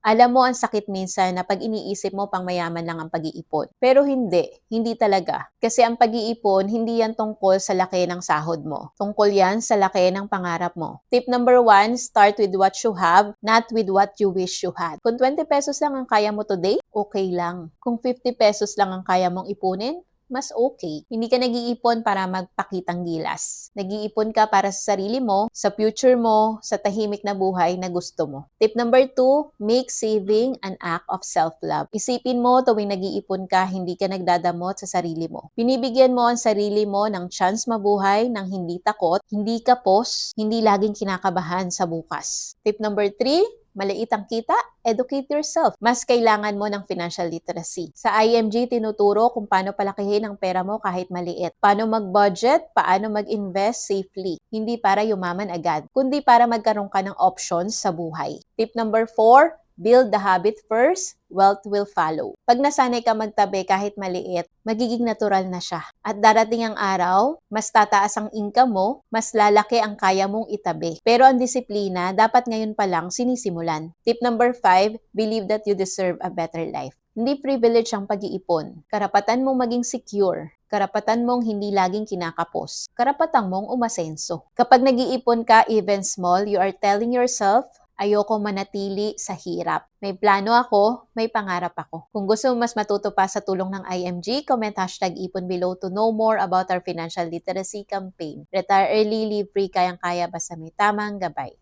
Alam mo, ang sakit minsan na pag iniisip mo pang mayaman lang ang pag-iipon. Pero hindi talaga. Kasi ang pag-iipon, hindi yan tungkol sa laki ng sahod mo. Tungkol yan sa laki ng pangarap mo. Tip number 1, start with what you have, not with what you wish you had. Kung 20 pesos lang ang kaya mo today, okay lang. Kung 50 pesos lang ang kaya mong ipunin, mas okay. Hindi ka nag-iipon para magpakitang gilas. Nag-iipon ka para sa sarili mo, sa future mo, sa tahimik na buhay na gusto mo. Tip number 2, make saving an act of self-love. Isipin mo tuwing nag-iipon ka, hindi ka nagdadamot sa sarili mo. Binibigyan mo ang sarili mo ng chance mabuhay ng hindi takot, hindi kapos, hindi laging kinakabahan sa bukas. Tip number 3, maliit ang kita, educate yourself. Mas kailangan mo ng financial literacy. Sa IMG, tinuturo kung paano palakihin ang pera mo kahit maliit. Paano mag-budget, paano mag-invest safely. Hindi para yumaman agad, kundi para magkaroon ka ng options sa buhay. Tip number 4, build the habit first, wealth will follow. Pag nasanay ka magtabi kahit maliit, magiging natural na siya. At darating ang araw, mas tataas ang income mo, mas lalaki ang kaya mong itabi. Pero ang disiplina, dapat ngayon pa lang sinisimulan. Tip number 5, believe that you deserve a better life. Hindi privilege ang pag-iipon. Karapatan mong maging secure. Karapatan mong hindi laging kinakapos. Karapatan mong umasenso. Kapag nag-iipon ka, even small, you are telling yourself, ayoko manatili sa hirap. May plano ako, may pangarap ako. Kung gusto mo mas matuto pa sa tulong ng IMG, comment #ipon below to know more about our financial literacy campaign. Retire early, live free, kayang-kaya basta may tamang gabay.